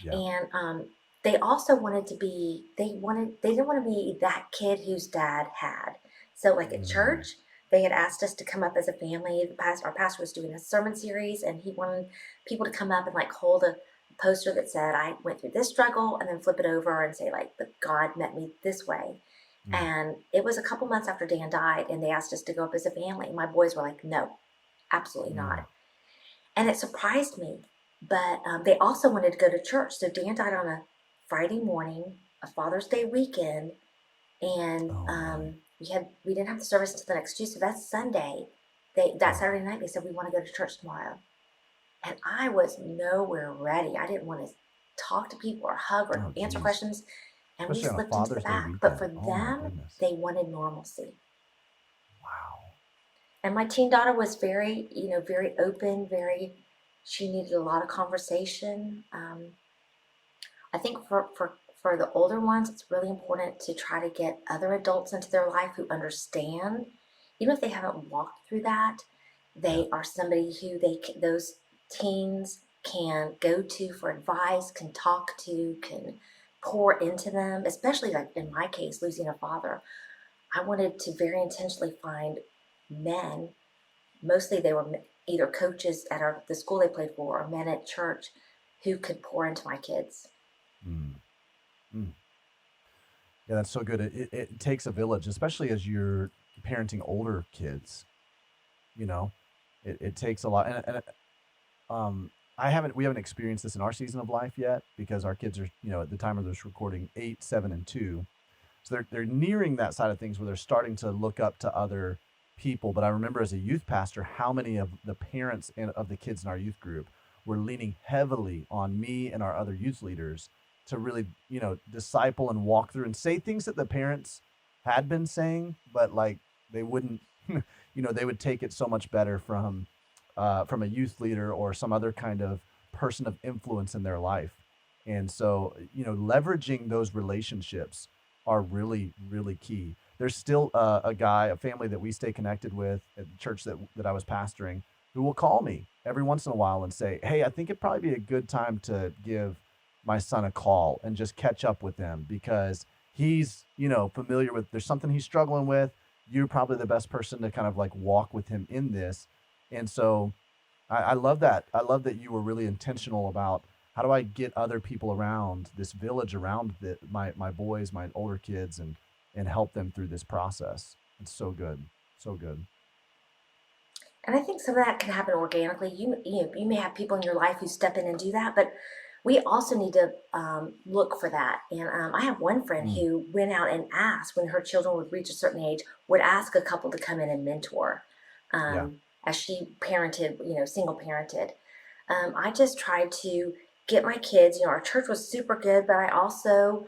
Yeah. and they also wanted to be. They didn't want to be that kid whose dad had. So, like at Mm. church, they had asked us to come up as a family. Our pastor was doing a sermon series, and he wanted people to come up and like hold a poster that said, I went through this struggle, and then flip it over and say, like, but God met me this way. Mm. And it was a couple months after Dan died, and they asked us to go up as a family. My boys were like, no, absolutely Mm. not. And it surprised me. But they also wanted to go to church. So Dan died on a Friday morning, a Father's Day weekend, and Oh my. we didn't have the service until the next Tuesday. So that's Sunday. That Oh. Saturday night they said we want to go to church tomorrow. And I was nowhere ready. I didn't want to talk to people or hug or Oh answer geez. questions. And we Especially on a slipped into the Father's Day back. But weekend. for Oh my them, goodness. they wanted normalcy. Wow. And my teen daughter was very, very open, she needed a lot of conversation. I think for the older ones, it's really important to try to get other adults into their life who understand, even if they haven't walked through that. Yeah. They are somebody who those teens can go to for advice, can talk to, can pour into them. Especially like in my case, losing a father, I wanted to very intentionally find men. Mostly they were either coaches at the school they played for or men at church who could pour into my kids. Mm. Mm. Yeah, that's so good. It takes a village, especially as you're parenting older kids. You know, it takes a lot. And we haven't experienced this in our season of life yet because our kids are, at the time of this recording, 8, 7, and 2. So they're nearing that side of things where they're starting to look up to other people. But I remember as a youth pastor, how many of the parents of the kids in our youth group were leaning heavily on me and our other youth leaders to really, disciple and walk through and say things that the parents had been saying, but like they wouldn't, they would take it so much better from a youth leader or some other kind of person of influence in their life. And so, leveraging those relationships are really, really key. There's still a family that we stay connected with at the church that I was pastoring, who will call me every once in a while and say, "Hey, I think it'd probably be a good time to give my son a call and just catch up with him because he's, familiar with, there's something he's struggling with. You're probably the best person to kind of like walk with him in this." And so I love that. I love that you were really intentional about how do I get other people around this village around my boys, my older kids, and help them through this process. It's so good, so good. And I think some of that can happen organically. You may have people in your life who step in and do that, but we also need to look for that. And I have one friend Mm. who went out and asked when her children would reach a certain age, would ask a couple to come in and mentor, Yeah, as she parented, single parented. I just tried to get my kids. Our church was super good, but I also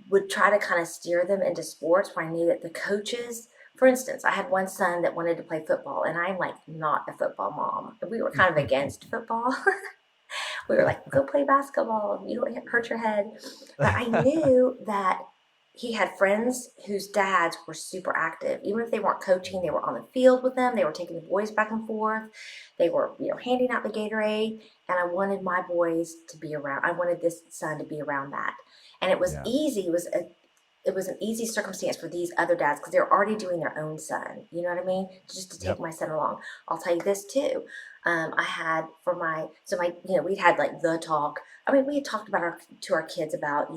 would try to kind of steer them into sports where I knew that the coaches, for instance, I had one son that wanted to play football, and I'm like not a football mom. We were kind of against football. We were like, go play basketball. You don't hurt your head. But I knew that he had friends whose dads were super active. Even if they weren't coaching, they were on the field with them. They were taking the boys back and forth. They were, handing out the Gatorade. And I wanted my boys to be around. I wanted this son to be around that. And it was yeah, easy. It was an easy circumstance for these other dads because they're already doing their own son. You know what I mean? Just to take yep, my son along. I'll tell you this too. I had for my we'd had like the talk. I mean, we had talked about to our kids about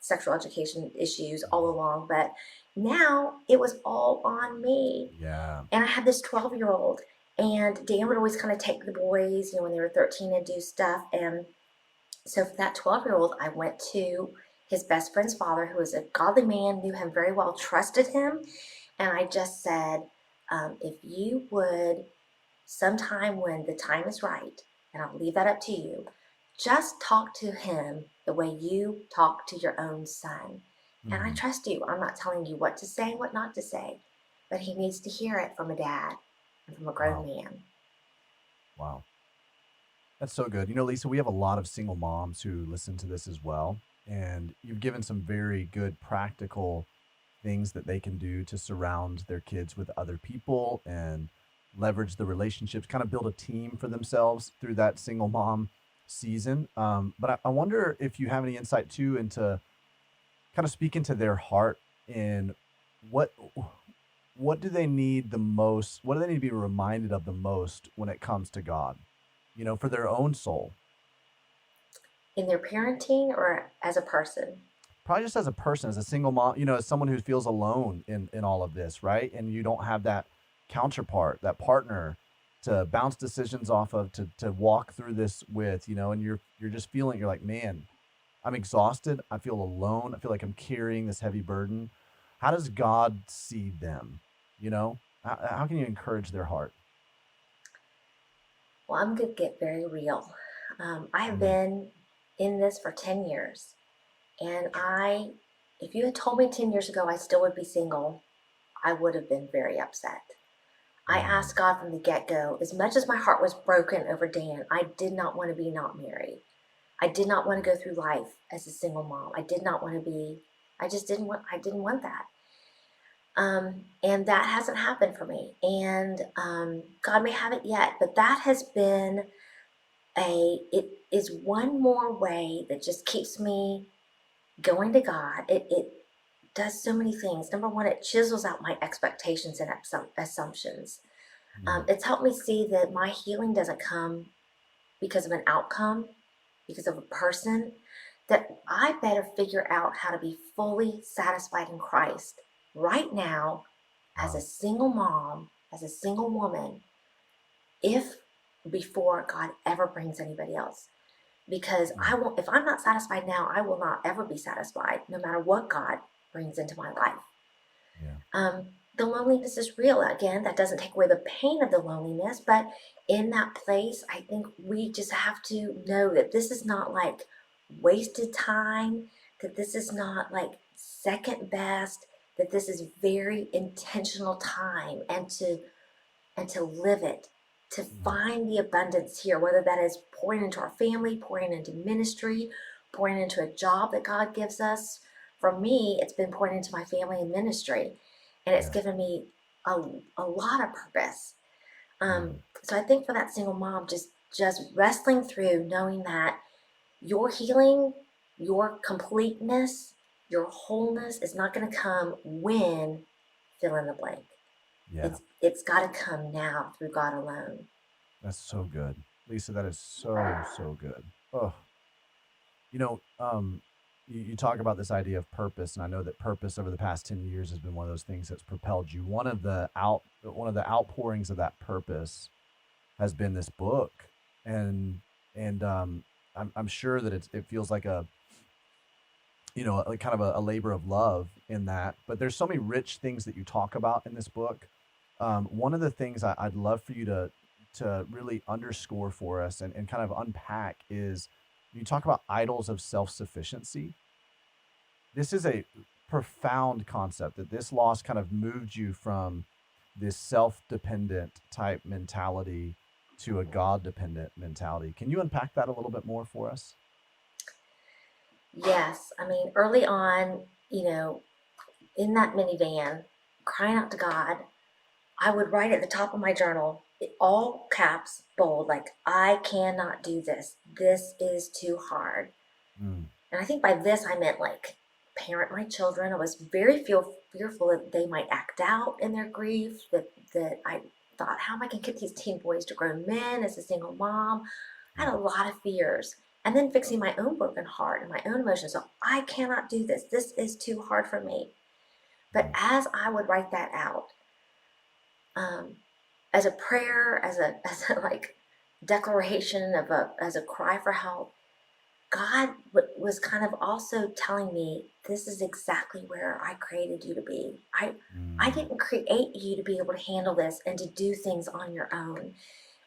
sexual education issues all along, but now it was all on me. yeah, And I had this 12-year-old, and Dan would always kind of take the boys, when they were 13 and do stuff. And so for that 12-year-old, I went to his best friend's father, who was a godly man, knew him very well, trusted him. And I just said, if you would, sometime when the time is right, and I'll leave that up to you, just talk to him the way you talk to your own son. And I hmm, trust you. I'm not telling you what to say, what not to say, but he needs to hear it from a dad and from a grown wow, man. wow. That's so good. Lisa, we have a lot of single moms who listen to this as well. and you've given some very good practical things that they can do to surround their kids with other people and leverage the relationships, kind of build a team for themselves through that single mom season. But I wonder if you have any insight too into kind of speaking to their heart in what what do they need the most? What do they need to be reminded of the most when it comes to God? For their own soul. In their parenting or as a person? Probably just as a person, as a single mom, as someone who feels alone in all of this, right? And you don't have that counterpart, that partner to bounce decisions off of, to walk through this with, and you're just feeling, you're like, man, I'm exhausted. I feel alone. I feel like I'm carrying this heavy burden. How does God see them? How can you encourage their heart? Well, I'm going to get very real. I have Mm, been in this for 10 years. And if you had told me 10 years ago I still would be single, I would have been very upset. I mm, asked God from the get go, as much as my heart was broken over Dan, I did not want to be not married. I did not want to go through life as a single mom. I did not want to be, I didn't want that. And that hasn't happened for me. And God may have it yet, but that has been it is one more way that just keeps me going to God. It does so many things. Number one, it chisels out my expectations and assumptions. mm, It's helped me see that my healing doesn't come because of an outcome, because of a person, that I better figure out how to be fully satisfied in Christ right now as a wow. single mom, as a single woman, if before God ever brings anybody else. Because Mm, if I'm not satisfied now, I will not ever be satisfied, no matter what God brings into my life. yeah. The loneliness is real. Again, that doesn't take away the pain of the loneliness, but in that place, I think we just have to know that this is not like wasted time, that this is not like second best, that this is very intentional time, and to live it, to Mm, find the abundance here, whether that is pouring into our family, pouring into ministry, pouring into a job that God gives us. For me, it's been pouring into my family and ministry, and it's yeah. given me a, a lot of purpose. Mm, So I think for that single mom, just wrestling through knowing that your healing, your completeness, your wholeness is not going to come when fill in the blank. yeah. It's got to come now through God alone. That's so good. Lisa, that is so, so good. Oh, you know, um, you talk about this idea of purpose, and I know that purpose over the past 10 years has been one of those things that's propelled you. One of the outpourings of that purpose has been this book. And I'm sure that it feels like like kind of a labor of love in that. But there's so many rich things that you talk about in this book. One of the things I'd love for you to really underscore for us and kind of unpack is you talk about idols of self-sufficiency. This is a profound concept that this loss kind of moved you from this self-dependent type mentality to a God-dependent mentality. Can you unpack that a little bit more for us? Yes, I mean, early on, in that minivan, crying out to God, I would write at the top of my journal, all caps, bold, like, I cannot do this. This is too hard. Mm, And I think by this, I meant like parent my children. I was very fearful that they might act out in their grief, that I thought, how am I going to get these teen boys to grown men as a single mom? I had yeah. a lot of fears. And then fixing my own broken heart and my own emotions. So I cannot do this. This is too hard for me. But Mm, as I would write that out, um, as a prayer, as a like declaration as a cry for help, God was kind of also telling me, this is exactly where I created you to be. I mm, didn't create you to be able to handle this and to do things on your own.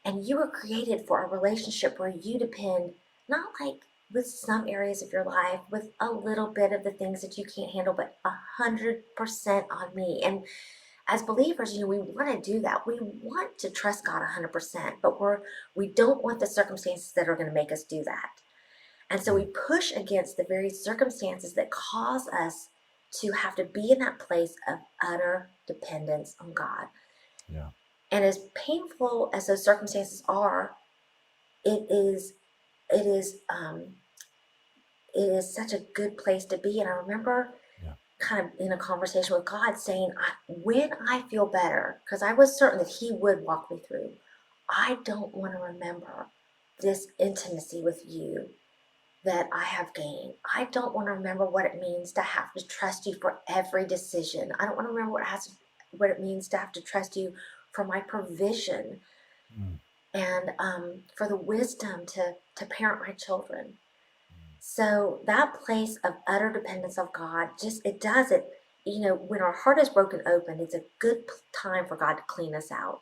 And you were created for a relationship where you depend, not like with some areas of your life, with a little bit of the things that you can't handle, but 100% on me. And as believers, we want to do that. We want to trust God 100%, but we don't want the circumstances that are going to make us do that. And so we push against the very circumstances that cause us to have to be in that place of utter dependence on God. Yeah. And as painful as those circumstances are, it is it is it is such a good place to be. And I remember Yeah. kind of in a conversation with God saying, when I feel better, because I was certain that He would walk me through, I don't want to remember this intimacy with you that I have gained. I don't want to remember what it means to have to trust you for every decision. I don't want to remember what it means to have to trust you for my provision Mm. and for the wisdom to parent my children. So that place of utter dependence of God, just it does it. When our heart is broken open, it's a good time for God to clean us out.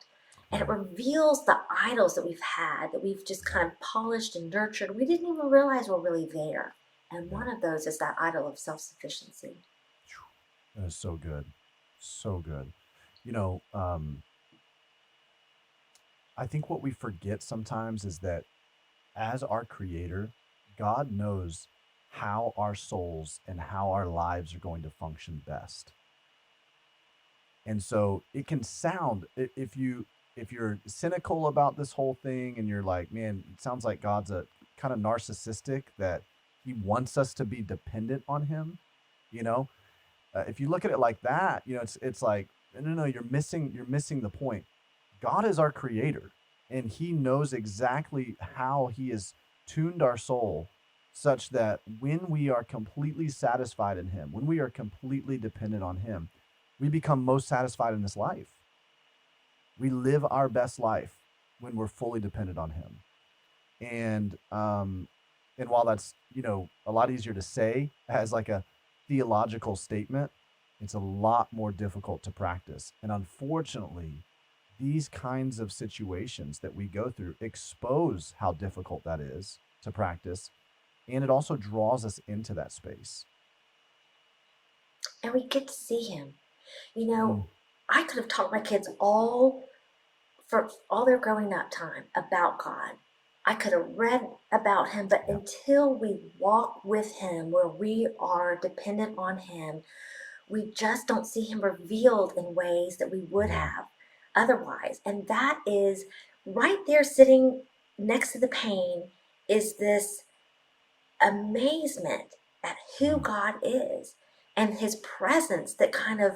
And it Right. reveals the idols that we've had, that we've just kind of polished and nurtured. We didn't even realize were really there. And Yeah. one of those is that idol of self-sufficiency. That is so good. So good. You know, I think what we forget sometimes is that as our creator, God knows how our souls and how our lives are going to function best. And so it can sound if you're cynical about this whole thing and you're like, man, it sounds like God's a kind of narcissistic that he wants us to be dependent on him, you know? If you look at it like that, it's like no, you're missing the point. God is our creator, and he knows exactly how he has tuned our soul such that when we are completely satisfied in him, when we are completely dependent on him, we become most satisfied in this life. We live our best life when we're fully dependent on him. And while that's a lot easier to say as like a theological statement, it's a lot more difficult to practice. And unfortunately, these kinds of situations that we go through expose how difficult that is to practice, and it also draws us into that space. And we get to see Him. You know, Mm, I could have taught my kids all for all their growing up time about God. I could have read about Him, but yeah, until we walk with Him where we are dependent on Him, we just don't see Him revealed in ways that we would yeah, have otherwise. And that is right there sitting next to the pain is this amazement at who mm, God is and His presence that kind of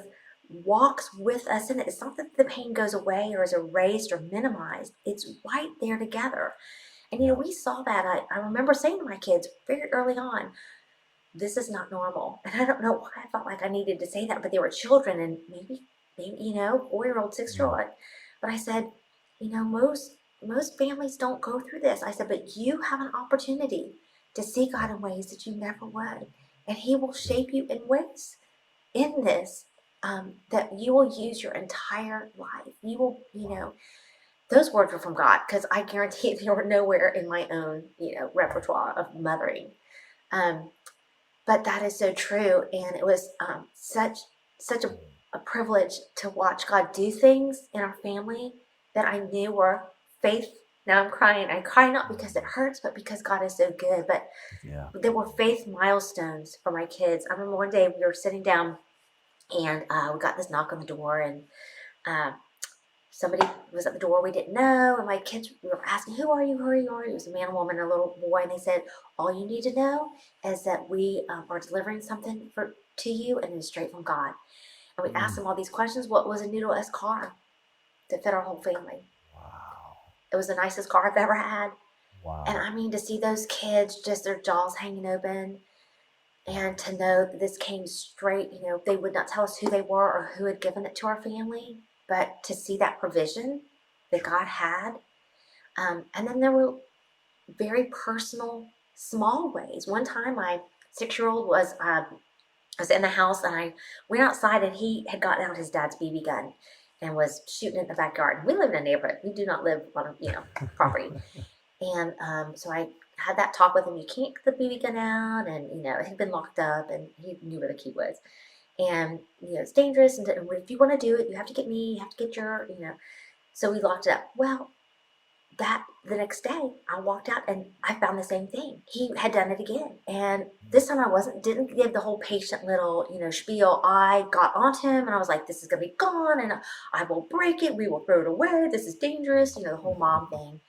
walks with us in it. It's not that the pain goes away or is erased or minimized, it's right there together. And yeah, we saw that. I remember saying to my kids very early on, this is not normal. And I don't know why I felt like I needed to say that, but they were children and maybe 4-year-old, 6-year-old. mm, But I said, most families don't go through this. I said, but you have an opportunity to see yeah, God in ways that you never would. And He will yeah, shape you in ways in this that you will use your entire life. You will, wow, those words were from God because I guarantee they were nowhere in my own, right, repertoire of mothering. Um, but that is so true, and it was such a privilege to watch God do things in our family that I knew were faith. Now I'm crying. I cry not because it mm, hurts, but because God is so good. But yeah, there were faith milestones for my kids. I remember one day we were sitting down, and we got this knock on the door, and uh, somebody was at the door we didn't know, and my kids were asking, "Who are you? Who are you? Who are you?" It was a man, a woman, and a little boy, and they said, "All you need to know is that we are delivering something to you, and it's straight from God." And we asked mm, them all these questions. What was a Noodle S car that fit our whole family? wow, It was the nicest car I've ever had, and wow, I mean to see those kids just their jaws hanging open. wow, And to know that this came straight, they would not tell us who they were or who had given it to our family, but to see that provision that God had. And then there were very personal, small ways. One time, my 6-year-old was in the house, and I went outside, and he had gotten out his dad's BB gun and was shooting in the backyard. We live in a neighborhood. We do not live on property. And so I had that talk with him. You can't get the BB gun out, and it had been locked up, and he knew where the key was. And it's dangerous, and if you want to do it, you have to get me. You have to get your. So we locked it up. Well, that the next day I walked out and I found the same thing. He had done it again. And Mm. this time I didn't give the whole patient little, spiel. I got onto him and I was like, this is going to be gone and I will break it. We will throw it away. This is dangerous. The whole mom thing.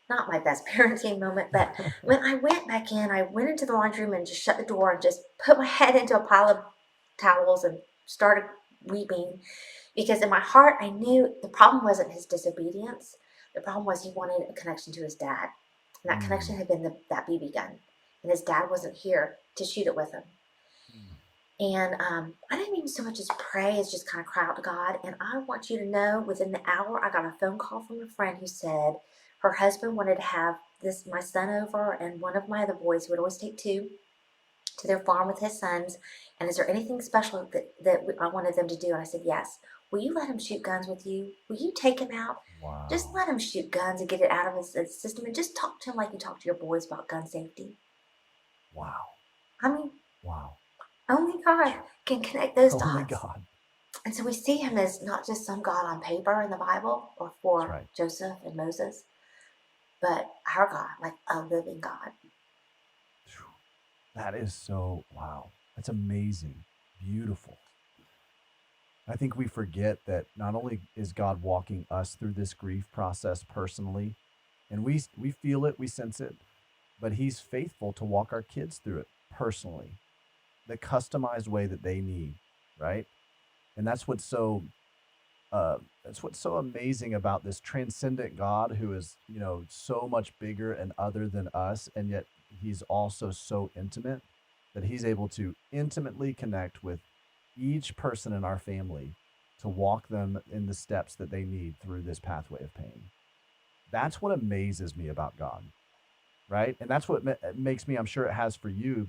Not my best parenting moment, but when I went back in, I went into the laundry room and just shut the door and just put my head into a pile of towels and started weeping because in my heart I knew the problem wasn't his disobedience. The problem was he wanted a connection to his dad. And that connection Mm. had been that BB gun. And his dad wasn't here to shoot it with him. Mm. And I didn't even so much as pray as just kind of cry out to God. And I want you to know, within the hour, I got a phone call from a friend who said her husband wanted to have my son over, and one of my other boys, who would always take two, to their farm with his sons. And is there anything special that I wanted them to do? And I said, yes. Will you let him shoot guns with you? Will you take him out? Just Wow. let him shoot guns and get it out of his system, and just talk to him like you talk to your boys about gun safety. Wow. I mean, Wow. only God can connect those Only dots. God. And so we see him as not just some God on paper in the Bible or That's for right. Joseph and Moses, but our God, like a living God. Phew. That is so, wow. That's amazing. Beautiful. I think we forget that not only is God walking us through this grief process personally, and we feel it, we sense it, but he's faithful to walk our kids through it personally, the customized way that they need, right? And that's what's so amazing about this transcendent God who is, so much bigger and other than us, and yet he's also so intimate that he's able to intimately connect with each person in our family to walk them in the steps that they need through this pathway of pain. That's what amazes me about God, right? And that's what makes me, I'm sure it has for you,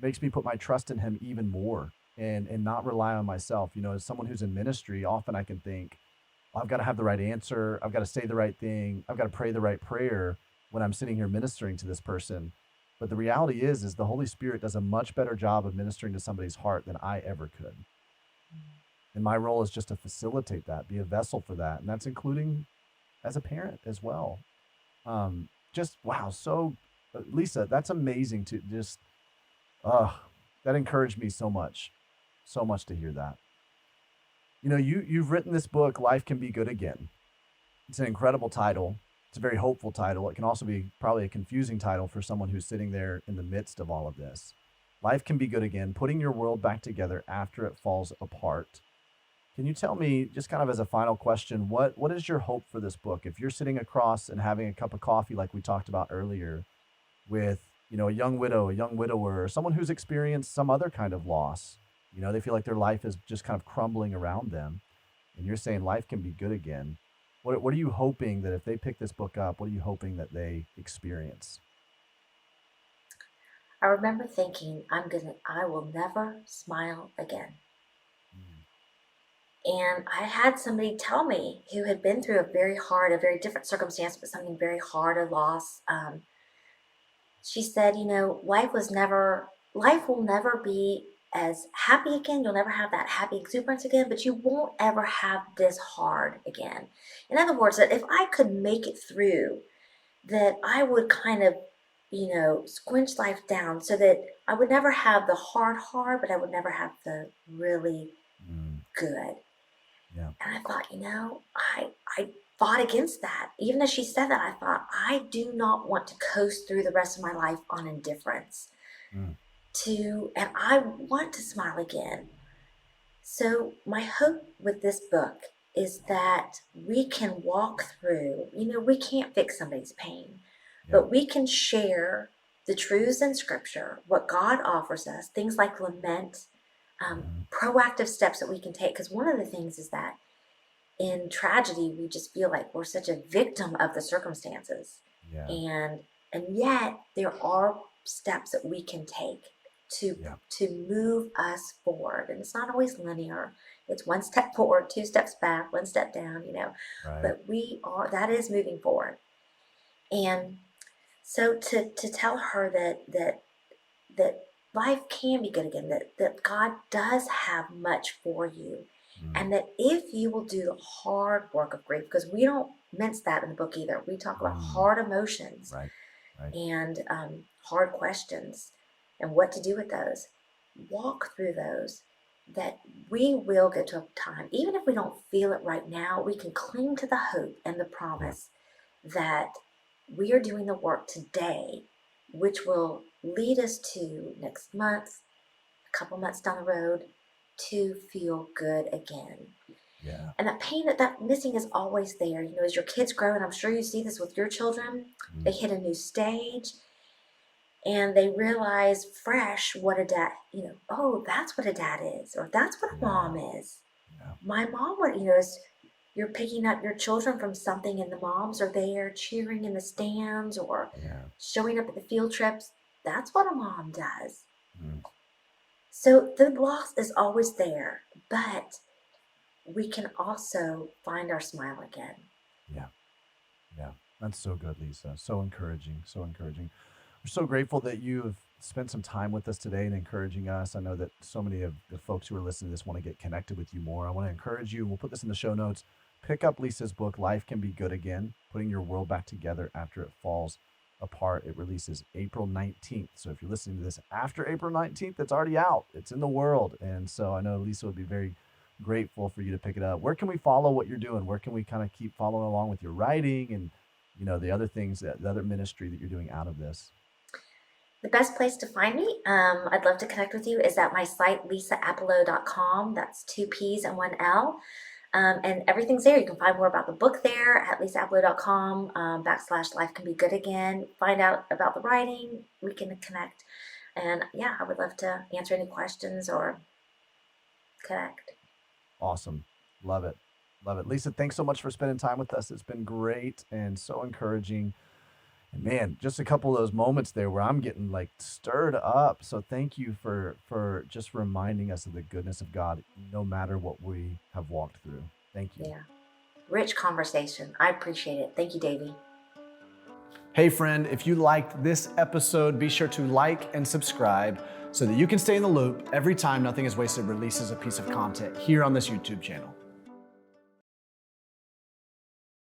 makes me put my trust in him even more and not rely on myself. As someone who's in ministry, often I can think, "Oh, I've got to have the right answer. I've got to say the right thing. I've got to pray the right prayer when I'm sitting here ministering to this person." But the reality is the Holy Spirit does a much better job of ministering to somebody's heart than I ever could. And my role is just to facilitate that, be a vessel for that. And that's including as a parent as well. Just wow. So Lisa, that's amazing to just, uh, that encouraged me so much to hear that. You've written this book, Life Can Be Good Again. It's an incredible title. It's a very hopeful title. It can also be probably a confusing title for someone who's sitting there in the midst of all of this. Life can be good again, putting your world back together after it falls apart. Can you tell me, just kind of as a final question, what is your hope for this book? If you're sitting across and having a cup of coffee, like we talked about earlier, with a young widow, a young widower, or someone who's experienced some other kind of loss, they feel like their life is just kind of crumbling around them, and you're saying life can be good again. What are you hoping that if they pick this book up, what are you hoping that they experience? I remember thinking, I will never smile again. Mm. And I had somebody tell me who had been through a very different circumstance, but something very hard, a loss. She said, life will never be as happy again. You'll never have that happy exuberance again, but you won't ever have this hard again. In other words, that if I could make it through, that I would kind of, squinch life down so that I would never have the hard, but I would never have the really Mm. good. Yeah. And I thought, I fought against that. Even as she said that, I thought, I do not want to coast through the rest of my life on indifference. Mm. And I want to smile again. So my hope with this book is that we can walk through, we can't fix somebody's pain, Yeah. but we can share the truths in scripture, what God offers us, things like lament, Hmm. proactive steps that we can take. Because one of the things is that in tragedy, we just feel like we're such a victim of the circumstances. Yeah. And yet there are steps that we can take to Yeah. move us forward. And it's not always linear. It's one step forward, two steps back, one step down. Right. But that is moving forward. And so to tell her that life can be good again, that God does have much for you, And that if you will do the hard work of grief, because we don't mince that in the book either. We talk about hard emotions Right. Right. and hard questions and what to do with those. Walk through those, that we will get to a time, even if we don't feel it right now, we can cling to the hope and the promise that we are doing the work today, which will lead us to next month, a couple months down the road, to feel good again. Yeah. And that pain, that missing is always there. You know, as your kids grow, and I'm sure you see this with your children, they hit a new stage and they realize fresh what a dad, you know, oh, that's what a dad is, or that's what a mom is. Yeah. My mom would, you know, is you're picking up your children from something and the moms are there cheering in the stands or showing up at the field trips. That's what a mom does. So the loss is always there, but we can also find our smile again. Yeah. Yeah. That's so good, Lisa. So encouraging. So encouraging. We're so grateful that you have spent some time with us today and encouraging us. I know that so many of the folks who are listening to this want to get connected with you more. I want to encourage you. We'll put this in the show notes. Pick up Lisa's book, Life Can Be Good Again, Putting Your World Back Together After It Falls Apart. It releases April 19th. So if you're listening to this after April 19th, it's already out. It's in the world. And so I know Lisa would be very grateful for you to pick it up. Where can we follow what you're doing? Where can we kind of keep following along with your writing and, you know, the other things, the other ministry that you're doing out of this? The best place to find me, I'd love to connect with you, is at my site, lisaappelo.com. That's 2 P's and 1 L. And everything's there. You can find more about the book there at lisaappelo.com / Life Can Be Good Again. Find out about the writing. We can connect. And yeah, I would love to answer any questions or connect. Awesome. Love it. Love it. Lisa, thanks so much for spending time with us. It's been great and so encouraging. And man, just a couple of those moments there where I'm getting like stirred up. So thank you for just reminding us of the goodness of God, no matter what we have walked through. Thank you. Yeah. Rich conversation. I appreciate it. Thank you, Davey. Hey friend, if you liked this episode, be sure to like and subscribe so that you can stay in the loop every time Nothing is Wasted releases a piece of content here on this YouTube channel.